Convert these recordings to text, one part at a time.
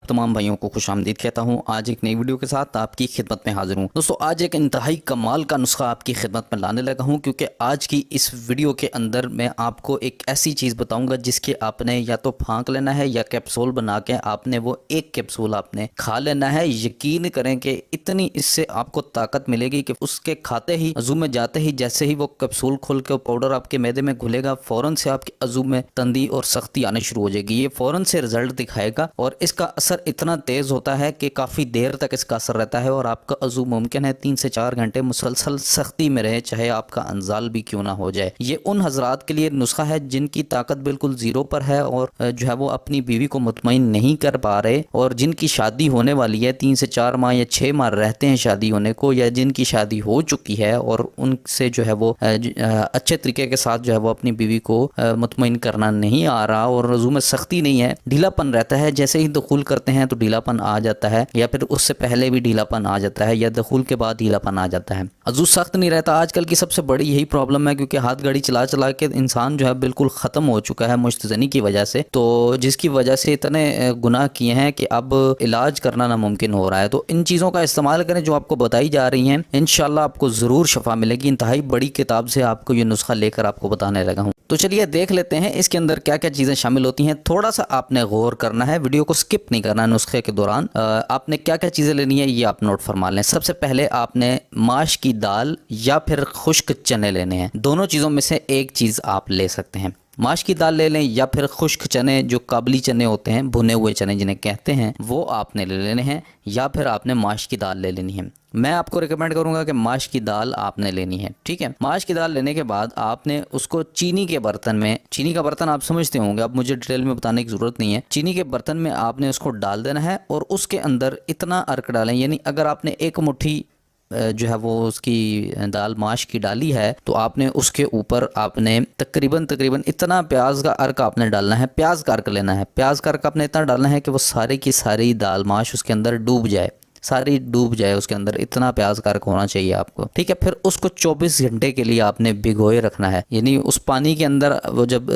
तमाम भाइयों को खुशामदीद कहता हूं। आज एक नई वीडियो के साथ आपकी खिदमत में हाजिर हूं। दोस्तों आज एक इंतहाई कमाल का नुस्खा आपकी खिदमत में लाने लगा हूं, क्योंकि आज की इस वीडियो के अंदर मैं आपको एक ऐसी चीज़ बताऊंगा जिसके आपने या तो फांक लेना है या कैप्सूल बना के आपने वो एक कैप्सूल आपने खा लेना है। यकीन करें कि इतनी इससे आपको ताकत मिलेगी कि उसके खाते ही अज़ू में जाते ही जैसे ही वो कैप्सूल खोल के पाउडर आपके मैदे में घुलेगा, फ़ौरन से आपके अज़ू में तंदी और सख्ती आने शुरू हो जाएगी। ये फ़ौरन से रिजल्ट दिखाएगा और इसका असर इतना तेज़ होता है कि काफ़ी देर तक इसका असर रहता है और आपका अज़ू मुमकिन है 3 से 4 घंटे मुसलसल सख्ती में रहे, चाहे आपका अंजाल भी क्यों ना हो जाए। ये उन हजरात के लिए नुस्खा है जिनकी ताकत बिल्कुल ज़ीरो पर है और जो है वो अपनी बीवी को मुतमईन नहीं कर पा रहे, और जिनकी शादी होने वाली है 3 से 4 माह या 6 माह रहते हैं शादी होने को, या जिनकी शादी हो चुकी है और उनसे जो है वो अच्छे तरीके के साथ जो है वो अपनी बीवी को मुतमईन करना नहीं आ रहा और अज़ू में सख्ती नहीं है, ढीलापन रहता है। जैसे ही दखूल करते हैं तो ढीलापन आ जाता है, या फिर उससे पहले भी ढीलापन आ जाता है, या दखूल के बाद ढीलापन आ जाता है। अज़ू सख्त नहीं रहता। आजकल की सबसे बड़ी यही प्रॉब्लम है, क्योंकि हाथ गाड़ी चला चला के इंसान जो है बिल्कुल ख़त्म हो चुका है मुश्तज़नी की वजह से, तो जिसकी वजह से इतने गुनाह किए हैं कि अब इलाज करना नामुमकिन हो रहा है। तो इन चीज़ों का इस्तेमाल करें जो आपको बताई जा रही हैं, इंशाल्लाह आपको ज़रूर शफा मिलेगी। इंतहाई बड़ी किताब से आपको ये नुस्खा लेकर आपको बताने लगा हूँ। तो चलिए देख लेते हैं इसके अंदर क्या क्या चीज़ें शामिल होती हैं। थोड़ा सा आपने गौर करना है, वीडियो को स्किप नहीं करना है। नुस्खे के दौरान आपने क्या क्या चीज़ें लेनी है ये आप नोट फरमा लें। सबसे पहले आपने माश की दाल या फिर खुश्क चने लेने हैं। दोनों चीज़ों में से एक चीज़ आप ले सकते हैं। माश की दाल ले लें या फिर खुश्क चने, जो काबली चने होते हैं, भुने हुए चने जिन्हें कहते हैं, वो आपने ले लेने हैं, या फिर आपने माश की दाल ले लेनी है। मैं आपको रिकमेंड करूंगा कि माश की दाल आपने लेनी है, ठीक है। माश की दाल लेने के बाद आपने उसको चीनी के बर्तन में, चीनी का बर्तन आप समझते होंगे, अब मुझे डिटेल में बताने की ज़रूरत नहीं है। चीनी के बर्तन में आपने उसको डाल देना है और उसके अंदर इतना अर्क डालें, यानी अगर आपने एक मुट्ठी जो है वो उसकी दाल माश की डाली है तो आपने उसके ऊपर आपने तकरीबन इतना प्याज का अर्क आपने डालना है। प्याज का अर्क लेना है, प्याज का अर्क आपने इतना डालना है कि वो सारी की सारी दाल माश उसके अंदर डूब जाए, सारी डूब जाए उसके अंदर, इतना प्याज का अर्क होना चाहिए आपको, ठीक है। फिर उसको 24 घंटे के लिए आपने भिगोए रखना है, यानी उस पानी के अंदर वो जब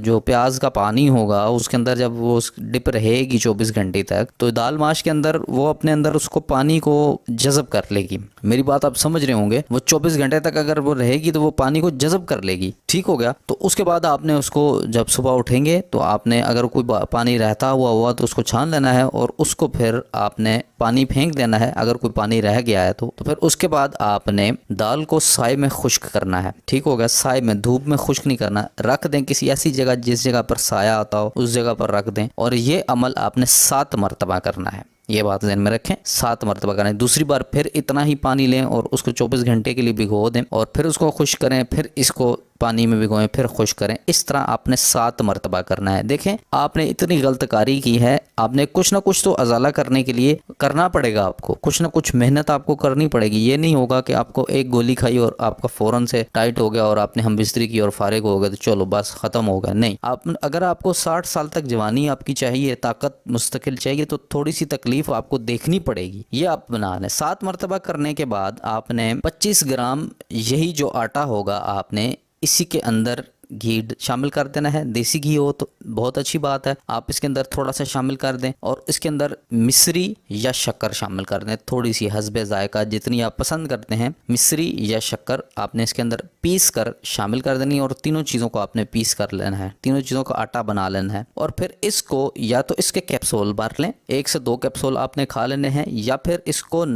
जो प्याज का पानी होगा उसके अंदर जब वो डिप रहेगी 24 घंटे तक, तो दाल माश के अंदर वो अपने अंदर उसको पानी को जज़ब कर लेगी। मेरी बात आप समझ रहे होंगे। वो 24 घंटे तक अगर वो रहेगी तो वो पानी को जज़ब कर लेगी, ठीक हो गया। तो उसके बाद आपने उसको जब सुबह उठेंगे तो आपने अगर कोई पानी रहता हुआ तो उसको छान लेना है और उसको फिर आपने पानी फेंक देना है अगर कोई पानी रह गया है तो फिर उसके बाद आपने दाल को साए में खुश्क करना है, ठीक हो गया। साए में, धूप में खुश्क नहीं करना, रख दें किसी ऐसी जगह जिस जगह पर साया आता हो उस जगह पर रख दें, और ये अमल आपने 7 मरतबा करना है। ये बात ध्यान में रखें, 7 मरतबा करें। दूसरी बार फिर इतना ही पानी लें और उसको 24 घंटे के लिए भिगो दें और फिर उसको खुश्क करें, फिर इसको पानी में भिगोएं, फिर खुश्क करें। इस तरह आपने 7 मरतबा करना है। देखें आपने इतनी गलतकारी की है, आपने कुछ ना कुछ तो अजाला करने के लिए करना पड़ेगा, आपको कुछ ना कुछ मेहनत आपको करनी पड़ेगी। ये नहीं होगा कि आपको एक गोली खाई और आपका फ़ौरन से टाइट हो गया और आपने हम बिस्तरी की और फारिग हो गए तो चलो बस ख़त्म हो गया। नहीं, आप अगर आपको 60 साल तक जवानी आपकी चाहिए, ताकत मुस्तकिल चाहिए, तो थोड़ी सी तकलीफ आपको देखनी पड़ेगी। ये आप बना लें। 7 मरतबा करने के बाद आपने 25 ग्राम यही जो आटा होगा आपने इसी के अंदर घी शामिल कर देना है। देसी घी हो तो बहुत अच्छी बात है, आप इसके अंदर थोड़ा सा शामिल कर दें और इसके अंदर मिश्री या शक्कर शामिल कर दें, थोड़ी सी हस्बे जायका, जितनी आप पसंद करते हैं। मिश्री या शक्कर आपने इसके अंदर पीस कर शामिल कर देनी है और तीनों चीज़ों को आपने पीस कर लेना है, तीनों चीज़ों का आटा बना लेना है। और फिर इसको या तो इसके कैप्सूल बांट लें, 1 से 2 कैप्सूल आपने खा लेने हैं, या फिर इसको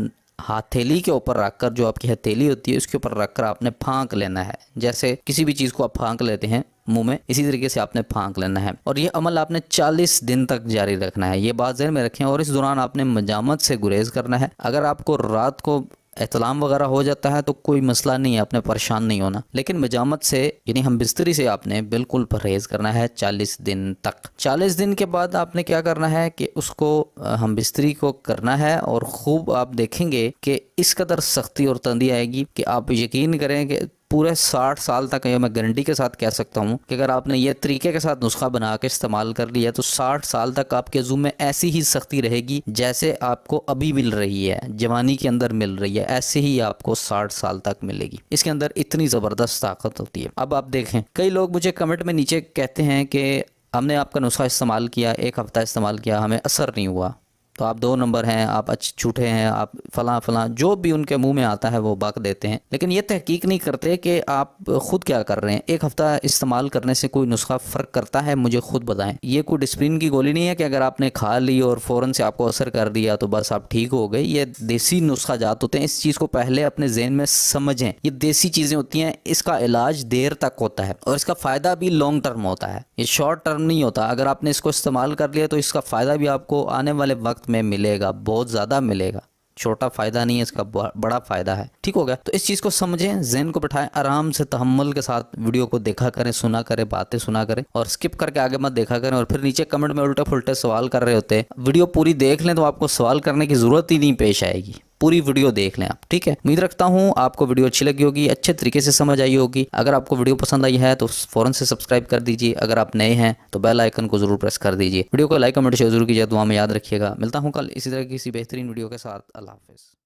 हथेली के ऊपर रखकर, जो आपकी हथेली होती है उसके ऊपर रखकर आपने फांक लेना है। जैसे किसी भी चीज़ को आप फांक लेते हैं मुंह में, इसी तरीके से आपने फांक लेना है और ये अमल आपने 40 दिन तक जारी रखना है। ये बात ज़हन में रखें। और इस दौरान आपने मजामत से गुरेज करना है। अगर आपको रात को एहतलाम वगैरह हो जाता है तो कोई मसला नहीं है, आपने परेशान नहीं होना, लेकिन मजामत से यानी हम बिस्तरी से आपने बिल्कुल परहेज़ करना है 40 दिन तक। 40 दिन के बाद आपने क्या करना है कि उसको हम बिस्तरी को करना है और ख़ूब आप देखेंगे कि इस कदर सख्ती और तंदी आएगी कि आप यकीन करें कि पूरे 60 साल तक, ये मैं गारंटी के साथ कह सकता हूँ कि अगर आपने ये तरीके के साथ नुस्खा बना के इस्तेमाल कर लिया तो 60 साल तक आपके ज़ुम में ऐसी ही सख्ती रहेगी जैसे आपको अभी मिल रही है, जवानी के अंदर मिल रही है, ऐसे ही आपको 60 साल तक मिलेगी। इसके अंदर इतनी ज़बरदस्त ताकत होती है। अब आप देखें, कई लोग मुझे कमेंट में नीचे कहते हैं कि हमने आपका नुस्खा इस्तेमाल किया, 1 हफ़्ता इस्तेमाल किया, हमें असर नहीं हुआ, तो आप 2 नंबर हैं, आप झूठे हैं, आप फ़लाँ फ़लाँ जो भी उनके मुंह में आता है वो बक देते हैं। लेकिन ये तहकीक नहीं करते कि आप खुद क्या कर रहे हैं। 1 हफ़्ता इस्तेमाल करने से कोई नुस्खा फ़र्क करता है, मुझे खुद बताएं। ये कोई डिस्प्रिन की गोली नहीं है कि अगर आपने खा ली और फ़ौरन से आपको असर कर दिया तो बस आप ठीक हो गए। ये देसी नुस्खा जात होते हैं, इस चीज़ को पहले अपने जहन में समझें। ये देसी चीज़ें होती हैं, इसका इलाज देर तक होता है और इसका फ़ायदा भी लॉन्ग टर्म होता है, ये शॉर्ट टर्म नहीं होता। अगर आपने इसको इस्तेमाल कर लिया तो इसका फ़ायदा भी आपको आने वाले वक्त में मिलेगा, बहुत ज़्यादा मिलेगा। छोटा फ़ायदा नहीं है, इसका बड़ा फ़ायदा है। ठीक हो गया? तो इस चीज़ को समझें, ज़हन को बिठाएं, आराम से तहम्मुल के साथ वीडियो को देखा करें, सुना करें, बातें सुना करें और स्किप करके आगे मत देखा करें और फिर नीचे कमेंट में उल्टे फुल्टे सवाल कर रहे होते हैं। वीडियो पूरी देख लें तो आपको सवाल करने की ज़रूरत ही नहीं पेश आएगी। पूरी वीडियो देख लें आप, ठीक है? उम्मीद रखता हूँ आपको वीडियो अच्छी लगी होगी, अच्छे तरीके से समझ आई होगी। अगर आपको वीडियो पसंद आई है तो फ़ौरन से सब्सक्राइब कर दीजिए। अगर आप नए हैं तो बेल आइकन को ज़रूर प्रेस कर दीजिए। वीडियो को लाइक कमेंट शेयर जरूर कीजिए। दुआ में याद रखिएगा। मिलता हूँ कल इसी तरह की किसी बेहतरीन वीडियो के साथ। अल्लाह हाफ़िज़।